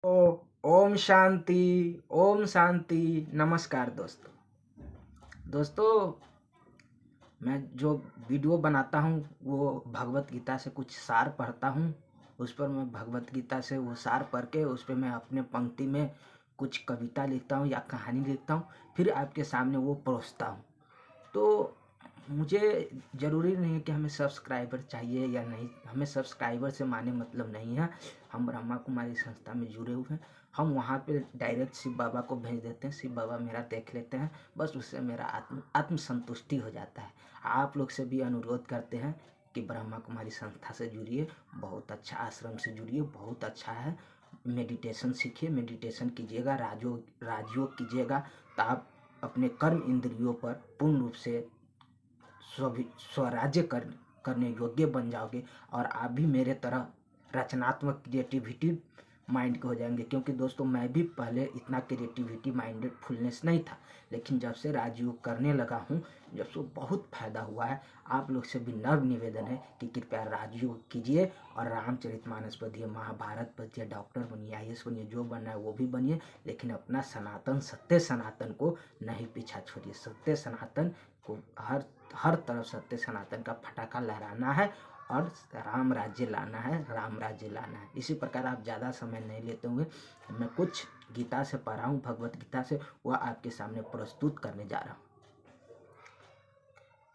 ओ ओम शांति। ओम शांति। नमस्कार दोस्तों। मैं जो वीडियो बनाता हूँ वो भगवत गीता से कुछ सार पढ़ता हूँ। उस पर मैं भगवत गीता से वो सार पढ़ के उस पर मैं अपने पंक्ति में कुछ कविता लिखता हूँ या कहानी लिखता हूँ, फिर आपके सामने वो परोसता हूँ। तो मुझे ज़रूरी नहीं है कि हमें सब्सक्राइबर चाहिए या नहीं। हमें सब्सक्राइबर से माने मतलब नहीं है। हम ब्रह्मा कुमारी संस्था में जुड़े हुए हैं। हम वहाँ पे डायरेक्ट शिव बाबा को भेज देते हैं, शिव बाबा मेरा देख लेते हैं, बस उससे मेरा आत्म संतुष्टि हो जाता है। आप लोग से भी अनुरोध करते हैं कि ब्रह्मा कुमारी संस्था से जुड़िए, बहुत अच्छा आश्रम से जुड़िए, बहुत अच्छा है। मेडिटेशन सीखिए, मेडिटेशन कीजिएगा, राजयोग कीजिएगा, तो आप अपने कर्म इंद्रियों पर पूर्ण रूप से स्वराज्य करने योग्य बन जाओगे और आप भी मेरे तरह रचनात्मक क्रिएटिविटी माइंड के हो जाएंगे। क्योंकि दोस्तों मैं भी पहले इतना क्रिएटिविटी माइंडेड फुलनेस नहीं था, लेकिन जब से राजयोग करने लगा हूँ, जब से बहुत फायदा हुआ है। आप लोग से भी नर्व निवेदन है कि कृपया राजयोग कीजिए और रामचरितमानस पढ़िए, महाभारत पढ़िए, डॉक्टर बनिए, IAS बनिए, जो बनना है वो भी बनिए, लेकिन अपना सनातन सत्य सनातन को नहीं पीछा छोड़िए। सत्य सनातन को हर तरफ सत्य सनातन का पटाखा लहराना है और राम राज्य लाना है, राम राज्य लाना है। इसी प्रकार आप ज़्यादा समय नहीं लेते हुए मैं कुछ गीता से पढ़ा हूँ, भगवत गीता से, वह आपके सामने प्रस्तुत करने जा रहा हूँ।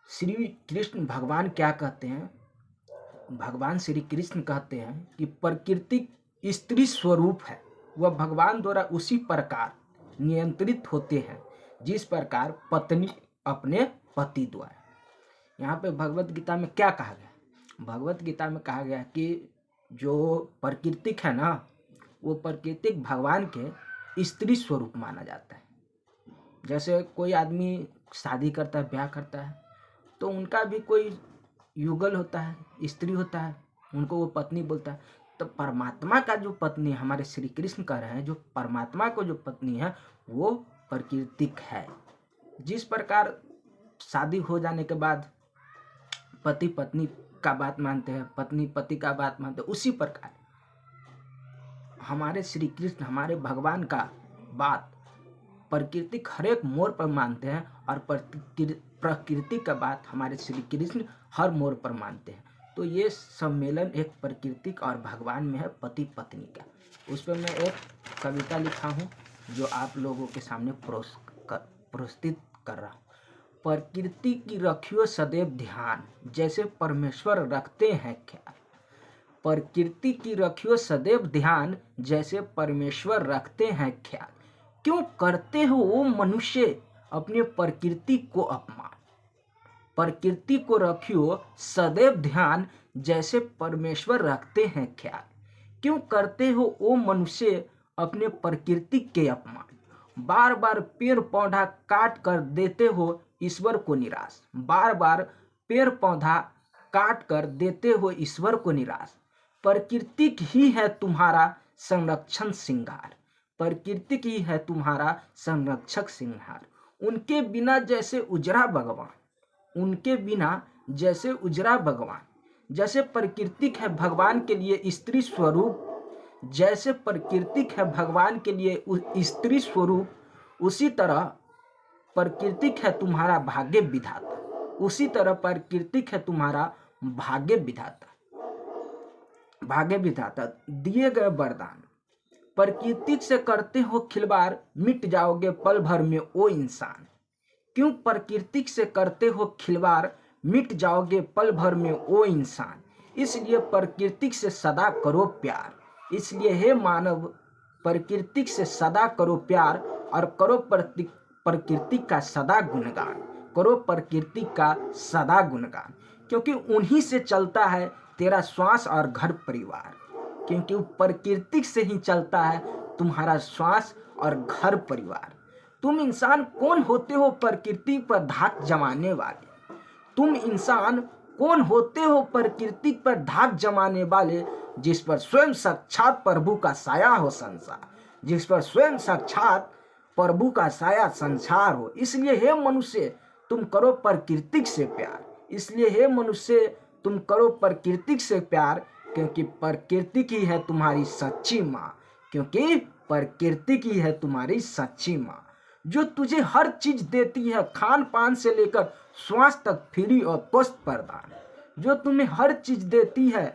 श्री कृष्ण भगवान क्या कहते हैं? भगवान श्री कृष्ण कहते हैं कि प्रकृति स्त्री स्वरूप है, वह भगवान द्वारा उसी प्रकार नियंत्रित होते हैं जिस प्रकार पत्नी अपने पति द्वारा। यहाँ पे भगवत गीता में क्या कहा गया? भगवत गीता में कहा गया कि जो प्राकृतिक है ना, वो प्राकृतिक भगवान के स्त्री स्वरूप माना जाता है। जैसे कोई आदमी शादी करता है, ब्याह करता है, तो उनका भी कोई युगल होता है, स्त्री होता है, उनको वो पत्नी बोलता है। तो परमात्मा का जो पत्नी, हमारे श्री कृष्ण कह रहे हैं, जो परमात्मा को जो पत्नी है वो प्राकृतिक है। जिस प्रकार शादी हो जाने के बाद पति पत्नी का बात मानते हैं, पत्नी पति का बात मानते हैं, उसी प्रकार हमारे श्री कृष्ण, हमारे भगवान का बात प्राकृतिक हर एक मोड़ पर मानते हैं और प्रकृति का बात हमारे श्री कृष्ण हर मोड़ पर मानते हैं। तो ये सम्मेलन एक प्राकृतिक और भगवान में है, पति पत्नी का। उस पर मैं एक कविता लिखा हूँ जो आप लोगों के सामने प्रस्तुत कर रहा हूँ। प्रकृति की रखियो सदैव ध्यान, जैसे परमेश्वर रखते हैं ख्याल। प्रकृति की रखियो सदैव ध्यान, जैसे परमेश्वर रखते हैं ख्याल। क्यों करते हो वो मनुष्य अपने प्रकृति को अपमान। प्रकृति को रखियो सदैव ध्यान, जैसे परमेश्वर रखते हैं ख्याल। क्यों करते हो वो मनुष्य अपने प्रकृति के अपमान। बार बार पेड़ पौधा काट कर देते हो ईश्वर को निराश। बार बार पेड़ पौधा काट कर देते हो ईश्वर को निराश। प्रकृति ही है तुम्हारा संरक्षण श्रृंगार। प्रकृति ही है तुम्हारा संरक्षक श्रृंगार। उनके बिना जैसे उजरा भगवान, उनके बिना जैसे उजरा भगवान। जैसे प्रकृतिक है भगवान के लिए स्त्री स्वरूप, जैसे प्रकृतिक है भगवान के लिए स्त्री स्वरूप, उसी तरह प्रकृतिक है तुम्हारा भाग्य विधाता। उसी तरह प्रकृतिक है तुम्हारा भाग्य विधाता। भाग्य विधाता दिए गए वरदान। प्रकृति से करते हो खिलवाड़, मिट जाओगे पल भर में ओ इंसान। क्यों प्रकृति से करते हो खिलवाड़, मिट जाओगे पल भर में ओ इंसान। इसलिए प्रकृति से सदा करो प्यार। इसलिए हे मानव, प्रकृति से सदा करो प्यार और करो प्रकृति का सदा गुणगान। करो प्रकृति का सदा गुणगान, क्योंकि उन्हीं से चलता है तेरा श्वास और घर परिवार। क्योंकि प्रकृति से ही चलता है तुम्हारा श्वास और घर परिवार। तुम इंसान कौन होते हो प्रकृति पर धाक जमाने वाले। तुम इंसान कौन होते हो प्रकृति पर धाक जमाने वाले, जिस पर स्वयं साक्षात प्रभु का साया हो संसार। जिस पर स्वयं साक्षात प्रभु का साया संसार हो। इसलिए हे मनुष्य तुम करो प्रकृति से प्यार। इसलिए हे मनुष्य तुम करो प्रकृति से प्यार, क्योंकि प्रकृति ही है तुम्हारी सच्ची माँ। क्योंकि प्रकृति की है तुम्हारी सच्ची माँ, जो तुझे हर चीज देती है, खान पान से लेकर श्वास तक फ्री और पुष्ट प्रदान। जो तुम्हें हर चीज देती है,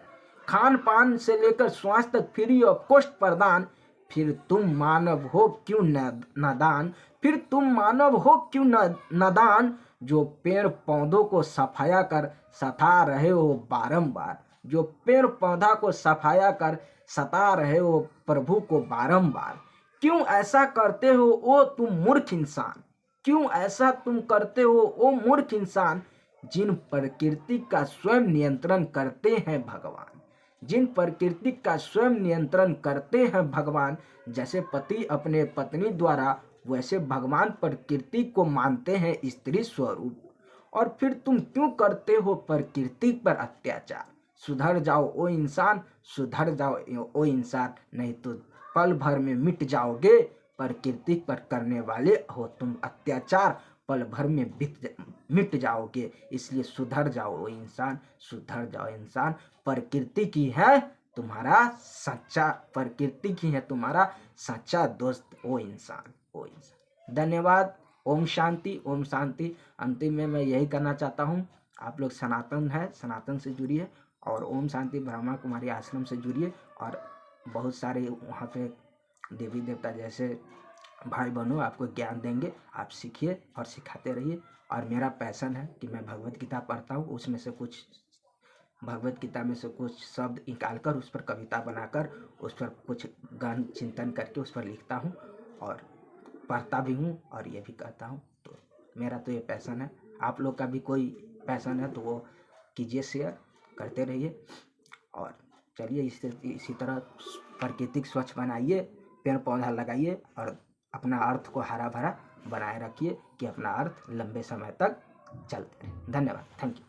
खान पान से लेकर श्वास तक फ्री और पुष्ट प्रदान। फिर तुम मानव हो क्यों नादान, फिर तुम मानव हो क्यों नादान, जो पेड़ पौधों को सफाया कर सता रहे हो बारंबार। जो पेड़ पौधा को सफाया कर सता रहे हो प्रभु को बारंबार। क्यों ऐसा करते हो ओ तुम मूर्ख इंसान, क्यों ऐसा तुम करते हो ओ मूर्ख इंसान, जिन प्रकृति का स्वयं नियंत्रण करते हैं भगवान। जिन प्रकृति का स्वयं नियंत्रण करते हैं भगवान। जैसे पति अपने पत्नी द्वारा, वैसे भगवान प्रकृति को मानते हैं स्त्री स्वरूप। और फिर तुम क्यों करते हो प्रकृति पर अत्याचार। सुधर जाओ ओ इंसान, सुधर जाओ ओ इंसान, नहीं तो पल भर में मिट जाओगे। प्रकृति पर करने वाले हो तुम अत्याचार, पल भर में मिट जाओगे। इसलिए सुधर जाओ ओ इंसान, सुधर जाओ इंसान। प्रकृति की है तुम्हारा सच्चा, प्रकृति की है तुम्हारा सच्चा दोस्त ओ इंसान, ओ इंसान। धन्यवाद। ओम शांति, ओम शांति। अंतिम में मैं यही करना चाहता हूँ, आप लोग सनातन है, सनातन से जुड़िए और ओम शांति ब्रह्मा कुमारी आश्रम से जुड़िए। और बहुत सारे वहाँ पे देवी देवता जैसे भाई बहनों आपको ज्ञान देंगे, आप सीखिए और सिखाते रहिए। और मेरा पैशन है कि मैं भगवत गीता पढ़ता हूँ, उसमें से कुछ भगवत गीता में से कुछ शब्द निकाल कर उस पर कविता बनाकर उस पर कुछ गहन चिंतन करके उस पर लिखता हूँ और पढ़ता भी हूँ और ये भी कहता हूँ। तो मेरा तो ये पैशन है। आप लोग का भी कोई पैशन है तो वो कीजिए, शेयर करते रहिए। और चलिए इसी तरह प्रकृति स्वच्छ बनाइए, पेड़ पौधा लगाइए और अपना अर्थ को हरा भरा बनाए रखिए कि अपना अर्थ लंबे समय तक चलते रहे। धन्यवाद, थैंक यू।